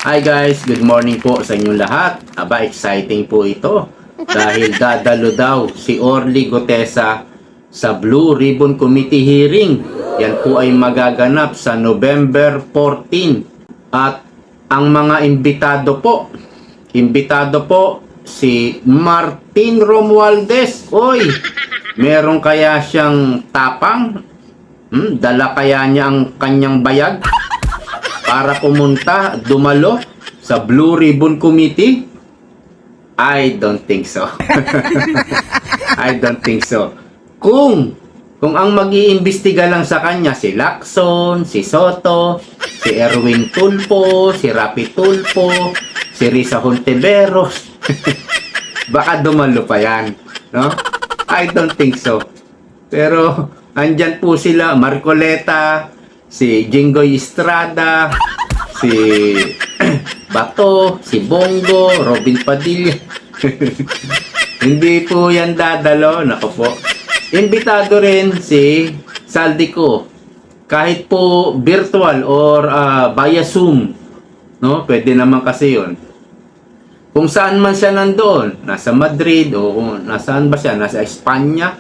Hi guys, good morning po sa inyong lahat. Aba, exciting po ito dahil dadalo daw si Orly Gutesa sa Blue Ribbon Committee hearing. Yan po ay magaganap sa November 14. At ang mga imbitado po si Martin Romualdez. Oy, meron kaya siyang tapang? Dala kaya niya ang kanyang bayag para pumunta, dumalo sa Blue Ribbon Committee? I don't think so. I don't think so. Kung ang mag-iimbestiga lang sa kanya si Lacson, si Soto, si Erwin Tulfo, si Rapi Tulfo, si Risa Hontiveros, baka dumalo pa yan, no? I don't think so. Pero andyan po sila, Marcoleta, si Jinggoy Estrada, si Bato, si Bongo, Robin Padilla. Hindi po yan dadalo. Nako po. Imbitado rin si Saldico. Kahit po virtual or via Zoom. No? Pwede naman kasi yun. Kung saan man siya nandoon, nasa Madrid o kung nasaan ba siya, nasa Espanya,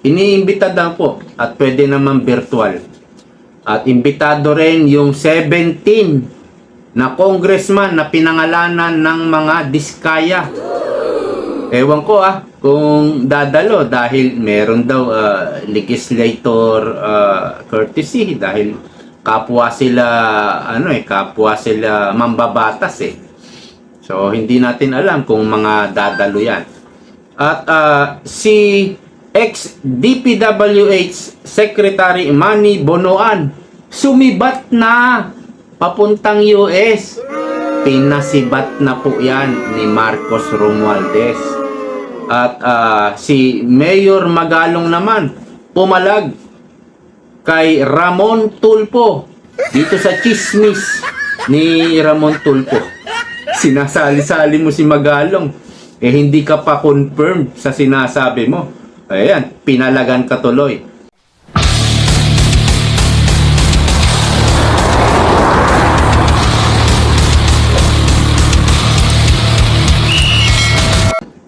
iniimbita daw po at pwede naman virtual. At imbitado rin yung 17 na congressman na pinangalanan ng mga diskaya. Ewan ko kung dadalo dahil meron daw legislator courtesy dahil kapwa sila kapwa sila mambabatas eh. So hindi natin alam kung mga dadalo yan. At si ex-DPWH Secretary Manny Bonoan sumibat na papuntang US. Pinasibat na po yan ni Marcos Romualdez. At si Mayor Magalong naman pumalag kay Ramon Tulfo dito sa chismis ni Ramon Tulfo. Sinasali-sali mo si Magalong, hindi ka pa confirm sa sinasabi mo. Ayan, pinalagan ka tuloy.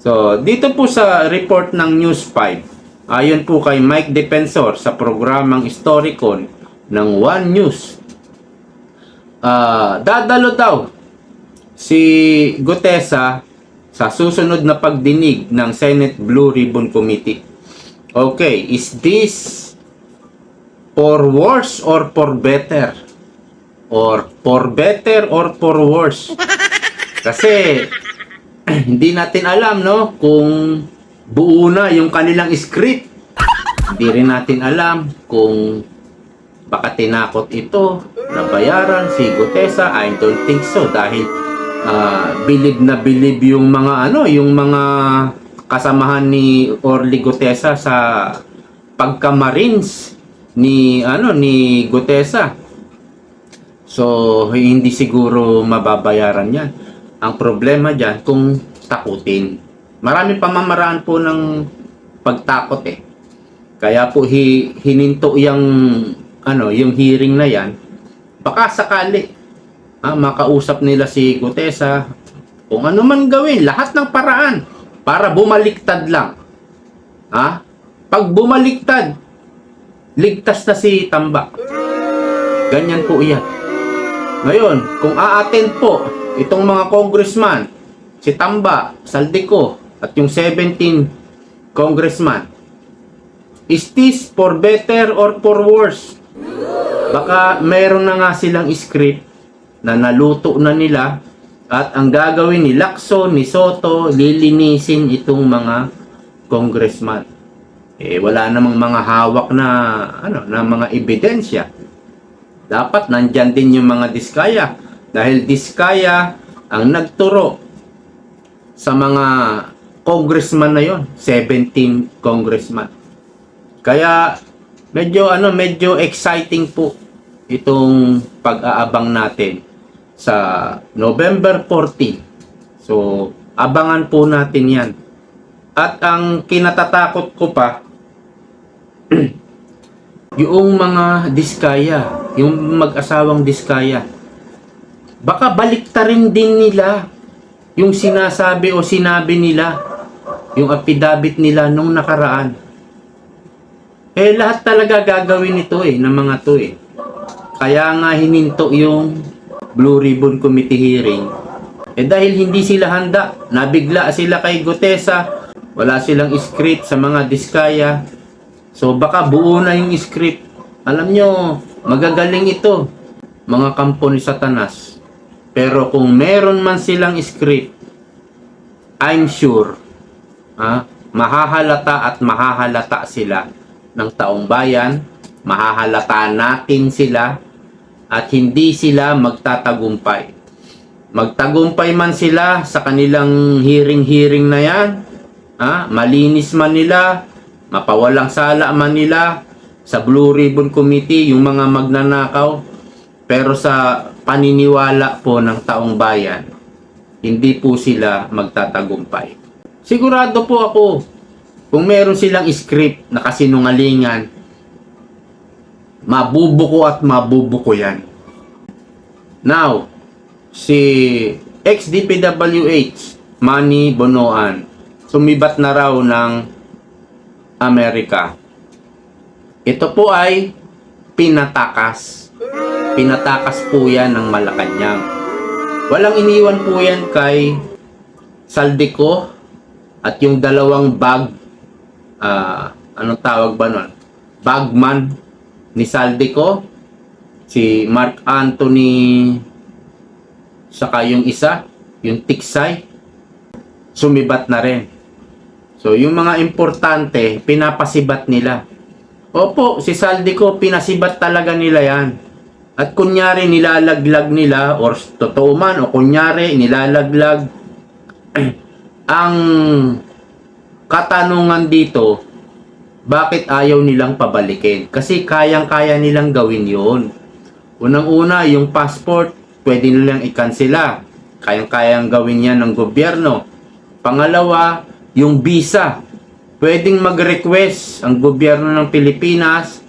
So, dito po sa report ng News 5, ayon po kay Mike Defensor sa programang Historicon ng One News, dadalo daw si Gutesa sa susunod na pagdinig ng Senate Blue Ribbon Committee. Okay, is this for worse or for better? Or for better or for worse? Kasi hindi natin alam, no, kung buo na yung kanilang script. Hindi rin natin alam kung baka tinakot ito na bayaran si Gutesa. I don't think so dahil bilib na bilib yung mga yung mga kasamahan ni Orly Gutesa sa pagka-Marines ni Gutesa. So hindi siguro mababayaran 'yan. Ang problema diyan kung takutin. Marami pamamaraan po ng pagtakot eh. Kaya po hininto yung hearing na 'yan. Baka sakali makausap nila si Gutesa, kung ano man gawin, lahat ng paraan para bumaliktad lang. Pag bumaliktad, ligtas na si Tamba. Ganyan po iyan. Ngayon, kung a-attend po itong mga congressman, si Tamba, Saldico, at yung 17 congressman, is this for better or for worse? Baka meron na nga silang script na naluto na nila at ang gagawin ni Lacson, ni Soto, lilinisin itong mga congressman. Wala namang mga hawak na na mga ebidensya. Dapat nandyan din yung mga diskaya dahil diskaya ang nagturo sa mga congressman na yon, 17 congressman. Kaya medyo exciting po itong pag-aabang natin sa November 14. So, abangan po natin yan. At ang kinatatakot ko pa, yung mga diskaya, yung mag-asawang diskaya, baka baliktarin din nila yung sinasabi o sinabi nila, yung affidavit nila nung nakaraan. Lahat talaga gagawin ito ng mga to Kaya nga hininto yung Blue Ribbon Committee hearing. Dahil hindi sila handa, nabigla sila kay Gutesa, wala silang script sa mga diskaya. So baka buo na yung script. Alam nyo, magagaling ito, mga kampo ni Satanas. Pero kung meron man silang script, I'm sure, mahahalata at mahahalata sila ng taong bayan, mahahalata natin sila, at hindi sila magtatagumpay. Magtagumpay man sila sa kanilang hearing na yan, malinis man nila, mapawalang sala man nila sa Blue Ribbon Committee, yung mga magnanakaw, pero sa paniniwala po ng taong bayan, hindi po sila magtatagumpay. Sigurado po ako, kung meron silang script na kasinungalingan, mabubuko at mabubuko yan. Now, si ex-DPWH, Manny Bonoan, sumibat na raw ng Amerika. Ito po ay pinatakas. Pinatakas po yan ng Malacanang. Walang iniwan po yan kay Saldico at yung dalawang anong tawag ba nun? Bagman ni Saldico, si Mark Anthony, saka yung isa, yung Tiksay, sumibat na rin. So, yung mga importante, pinapasibat nila. Opo, si Saldico, pinasibat talaga nila yan. At kunyari nilalaglag nila, or totoo man, o kunyari nilalaglag, ang katanungan dito, bakit ayaw nilang pabalikin? Kasi kayang-kaya nilang gawin yun. Unang-una, yung passport, pwede nilang ikansela. Kayang-kayang gawin yan ng gobyerno. Pangalawa, yung visa. Pwedeng mag-request ang gobyerno ng Pilipinas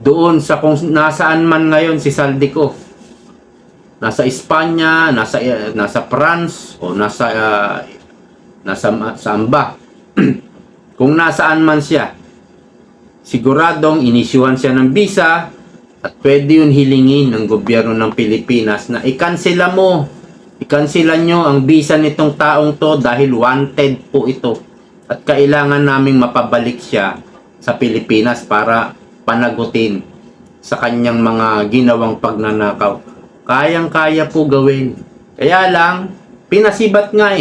doon sa kung nasaan man ngayon si Saldico. Nasa Espanya, nasa France, o nasa saan ba? Kung nasaan man siya, siguradong inisyuhan siya ng visa at pwede yun hilingin ng gobyerno ng Pilipinas na ikansela mo, ikansela nyo ang visa nitong taong to dahil wanted po ito at kailangan naming mapabalik siya sa Pilipinas para panagutin sa kanyang mga ginawang pagnanakaw. Kayang-kaya po gawin. Kaya lang, pinasibat nga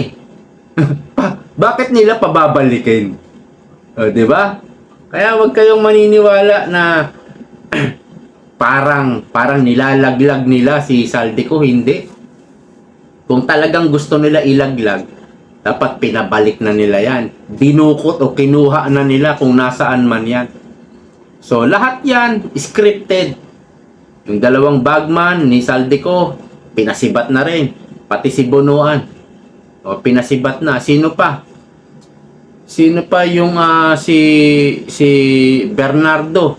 Bakit nila pababalikin? Di ba? Kaya wag kayong maniniwala na parang nilalaglag nila si Saldico. Hindi. Kung talagang gusto nila ilaglag, dapat pinabalik na nila yan. Dinukot o kinuha na nila kung nasaan man yan. So, lahat yan, scripted. Yung dalawang bagman ni Saldico, pinasibat na rin. Pati si Bonoan. O, pinasibat na. Sino pa? Sino pa yung si Bernardo?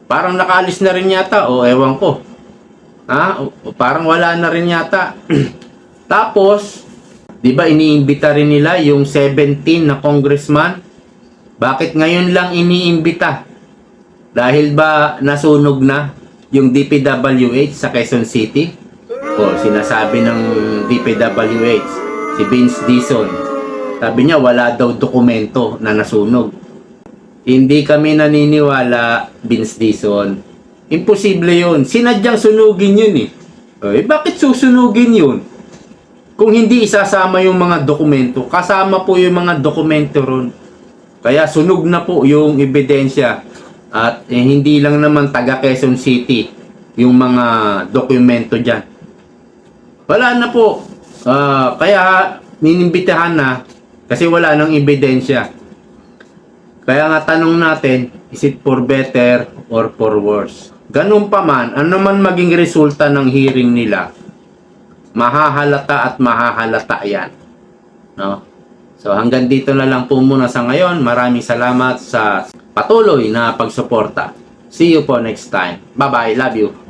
Parang nakaalis na rin yata. O, ewan ko. O, parang wala na rin yata. Tapos, di ba iniimbita rin nila yung 17 na congressman? Bakit ngayon lang iniimbita? Dahil ba nasunog na yung DPWH sa Quezon City? O sinasabi ng DPWH, si Vince Dizon, sabi niya wala daw dokumento na nasunog. Hindi kami naniniwala, Vince Dizon. Imposible yun. Sinadyang sunugin yun bakit susunugin yun? Kung hindi isasama yung mga dokumento, kasama po yung mga dokumento ron. Kaya sunog na po yung ebidensya at hindi lang naman taga Quezon City yung mga dokumento dyan. Wala na po. Kaya ninimbitahan na kasi wala nang ebidensya. Kaya nga tanong natin, is it for better or for worse? Ganun pa man, ano man maging resulta ng hearing nila, mahahalata at mahahalata yan. No? So hanggang dito na lang po muna sa ngayon. Maraming salamat sa patuloy na pagsuporta. See you po next time. Bye-bye. Love you.